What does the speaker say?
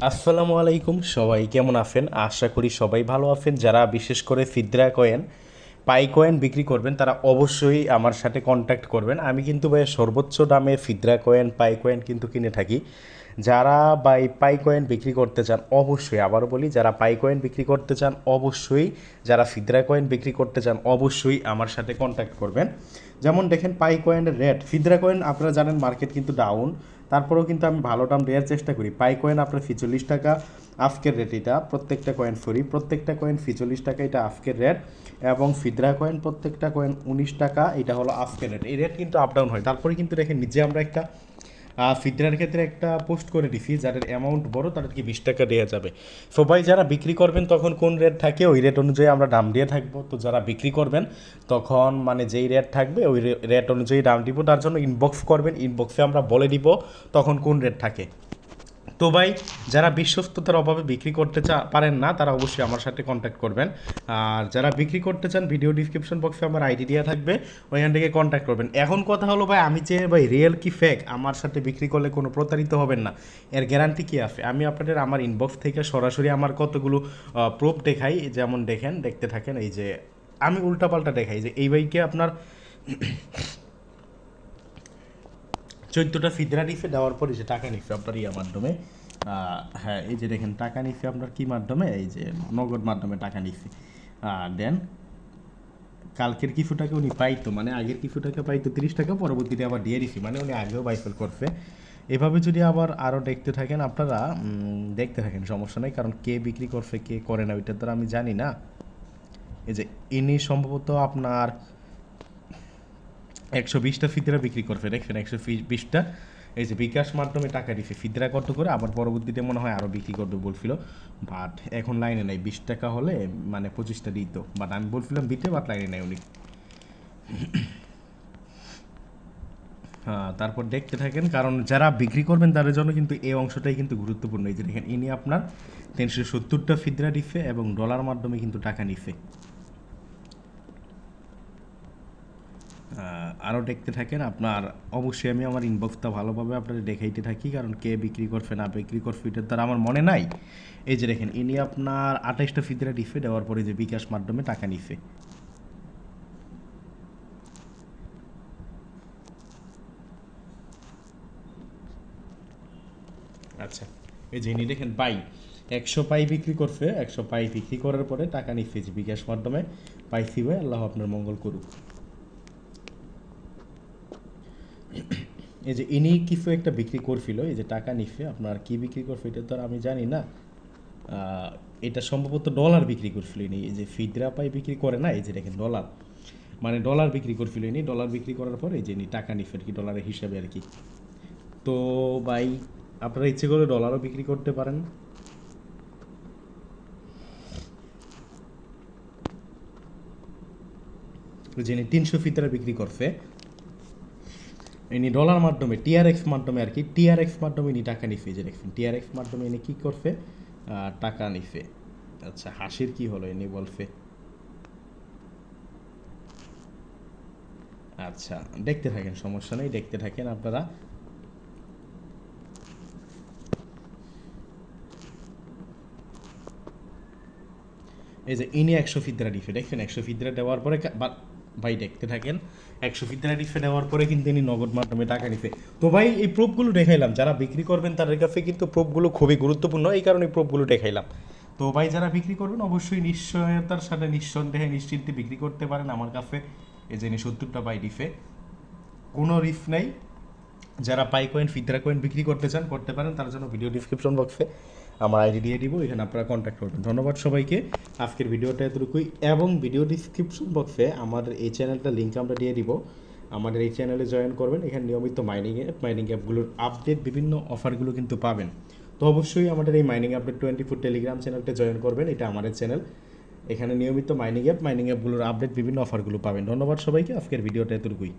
আসসালামু আলাইকুম, সবাই কেমন আছেন? আশা করি সবাই ভালো আছেন। যারা বিশেষ করে ফিদরা কয়েন পাই কয়েন বিক্রি করবেন তারা অবশ্যই আমার সাথে কন্ট্যাক্ট করবেন। আমি কিন্তু ভাই সর্বোচ্চ দামে ফিদরা কয়েন পাই কয়েন কিন্তু কিনে থাকি। যারা পাই কয়েন বিক্রি করতে চান অবশ্যই, আবারও বলি, যারা পাই কয়েন বিক্রি করতে চান অবশ্যই, যারা ফিদরা কয়েন বিক্রি করতে চান অবশ্যই আমার সাথে কন্ট্যাক্ট করবেন। যেমন দেখেন পাই কয়েনের রেট, ফিদরা কয়েন আপনারা জানেন মার্কেট কিন্তু ডাউন, তারপরেও কিন্তু আমি ভালো দাম দেওয়ার চেষ্টা করি। পাই কয়েন আপনার ৪৫ টাকা আজকের রেট, এটা প্রত্যেকটা কয়েন ফ্রি, প্রত্যেকটা কয়েন ৪৫ টাকা, এটা আজকের রেট। এবং ফিদরা কয়েন প্রত্যেকটা কয়েন ১৯ টাকা, এটা হলো আজকের রেট। এই রেট কিন্তু আপ ডাউন হয়। তারপরে কিন্তু দেখেন নিজে আমরা একটা ফিদরার ক্ষেত্রে একটা পোস্ট করে দিছি, যাদের অ্যামাউন্ট বড় তাদেরকে ২০ টাকা দেওয়া যাবে। সবাই যারা বিক্রি করবেন তখন কোন রেট থাকে ওই রেট অনুযায়ী আমরা দাম দিয়ে থাকবো। তো যারা বিক্রি করবেন তখন মানে যেই রেট থাকবে ওই রেট অনুযায়ী দাম দিব, তার জন্য ইনবক্স করবেন, ইনবক্সে আমরা বলে দিব তখন কোন রেট থাকে। তো ভাই, যারা বিশ্বস্ততার অভাবে বিক্রি করতে পারেন না তারা অবশ্যই আমার সাথে কন্ট্যাক্ট করবেন। আর যারা বিক্রি করতে চান ভিডিও ডিসক্রিপশন বক্সে আমার আইডি দেওয়া থাকবে, ওইখান থেকে কন্ট্যাক্ট করবেন। এখন কথা হলো ভাই, আমি যে রিয়েল কি ফেক আমার সাথে বিক্রি করলে কোনো প্রতারিত হবেন না, এর গ্যারান্টি কি আছে? আমি আপনাদের আমার ইনবক্স থেকে সরাসরি আমার কতগুলো প্রুফ দেখাই। যেমন দেখেন, দেখতে থাকেন, এই যে আমি উল্টাপাল্টা দেখাই যে এই বাইকে আপনার ১৪টা ফিদরা নিফে দেওয়ার পরে যে টাকা নিফে আপনার মাধ্যমে, হ্যাঁ এই যে দেখেন টাকা নিফে আপনার কী মাধ্যমে, এই যে নগদ মাধ্যমে টাকা নিফে দেন। কালকের কিছুটাকে উনি পাইতো, মানে আগের কিছুটাকে পাইতো ৩০ টাকা, পরবর্তীতে আবার দিয়ে দিছি, মানে উনি আগেও বাইফেল করছে। এভাবে যদি আবার আরও দেখতে থাকেন আপনারা, দেখতে থাকেন, সমস্যা নেই, কারণ কে বিক্রি করছে কে করে না ওইটা তো আমি জানি না। এই যে ইনি সম্ভবত আপনার ১২০টা ফিদরা বিক্রি করবে, দেখবেন ১২০টা। এই যে বিকাশ মাধ্যমে টাকা দিছে, ফিদরা কত করে, আবার পরবর্তীতে মনে হয় আরও বিক্রি করবে বলছিল, বাট এখন লাইনে নেই। ২০ টাকা হলে মানে ২৫টা দিত, বাট আমি বলছিলাম দিতে, বাট লাইনে নেই উনি। হ্যাঁ, তারপর দেখতে থাকেন, কারণ যারা বিক্রি করবেন তাদের জন্য কিন্তু এই অংশটাই কিন্তু গুরুত্বপূর্ণ। এই যে দেখেন ইনি আপনার ৩৭০টা ফিদরা দিছে এবং ডলার মাধ্যমে কিন্তু টাকা নিছে। আরও দেখতে থাকেন আপনার, অবশ্যই আমি আমার ইনবক্সটা ভালোভাবে আপনাদের দেখাইতে থাকি, কারণ কে বিক্রি করছে না বিক্রি করছে এটার দ্বারা আমার মনে নাই। এই যে দেখেন ইনি আপনার ২৮টা ফিদরা দিছে, দেওয়ার পরে যে বিকাশ মাধ্যমে টাকা নিছে। আচ্ছা, এই যে ইনি দেখেন ১০০ পাই বিক্রি করছে, ১০০ পাই বিক্রি করার পরে টাকা নিচ্ছে যে বিকাশ মাধ্যমে। পাইছি ভাই, আল্লাহ আপনার মঙ্গল করুক। এই যে ইনি কিছু একটা বিক্রি করছিল, এই যে টাকা নিচ্ছে আপনার, কি বিক্রি করছে এটা তো আর আমি জানি না। এটা সম্ভবত ডলার বিক্রি করছিল ইনি। এই যে ফিদরা পাই বিক্রি করে না, এই যে দেখেন ডলার, মানে ডলার বিক্রি করছিল ইনি। ডলার বিক্রি করার পরে এই যে ইনি টাকা নিচ্ছে আর কি, ডলারের হিসাবে আর কি। তো ভাই, আপনারা ইচ্ছে করে ডলারও বিক্রি করতে পারেন। যিনি ৩০০ ফিদরা বিক্রি করছে, ইনি ডলার মাধ্যমে টিআরএক্স মাধ্যমে আর কি, টিআরএক্স মাধ্যমে ইনি টাকা নিছে। যে দেখছেন টিআরএক্স মাধ্যমে ইনি কী করছে, টাকা নিছে। আচ্ছা, হাসির কি হলো, ইনি বলছে। আচ্ছা, দেখতে থাকেন, সমস্যা নেই, দেখতে থাকেন আপনারা। এই যে ইনি ১০০ ফিদরা নিছে, দেখছেন ১০০ ফিদরা দেওয়ার পরে ভাই দেখতে থাকেন, ১০০ ফিদরা নিছে দেওয়ার পরে কিন্তু ইনি নগদ মাধ্যমে টাকা নিছে। তো ভাই এই প্রুফগুলো দেখাইলাম, যারা বিক্রি করবেন তাদের কাছে কিন্তু প্রুফগুলো খুবই গুরুত্বপূর্ণ, এই কারণে প্রুফগুলো দেখাইলাম। তো ভাই যারা বিক্রি করবেন অবশ্যই নিশ্চয়তার সাথে নিঃসন্দেহে নিশ্চিন্তে বিক্রি করতে পারেন আমার কাছে। এই যে ইনি ৭০টা পাই দিছে, কোনো রিস্ক নেই। যারা পাই কয়েন ফিদরা কয়েন বিক্রি করতে চান করতে পারেন, তার জন্য ভিডিও ডিসক্রিপশন বক্সে আমার আইডি দিয়ে দিব, এখানে আপনারা কন্ট্যাক্ট করবেন। ধন্যবাদ সবাইকে, আজকের ভিডিওটা এতটুকুই। এবং ভিডিও ডিসক্রিপশন বক্সে আমাদের এই চ্যানেলটার লিঙ্ক আমরা দিয়ে দিব, আমাদের এই চ্যানেলে জয়েন করবেন। এখানে নিয়মিত মাইনিং অ্যাপগুলোর আপডেট, বিভিন্ন অফারগুলো কিন্তু পাবেন। তো অবশ্যই আমাদের এই মাইনিং আপডেট 24 টেলিগ্রাম চ্যানেলটা জয়েন করবেন, এটা আমাদের চ্যানেল। এখানে নিয়মিত মাইনিং অ্যাপগুলোর আপডেট, বিভিন্ন অফারগুলো পাবেন। ধন্যবাদ সবাইকে, আজকের ভিডিওটা এতটুকুই।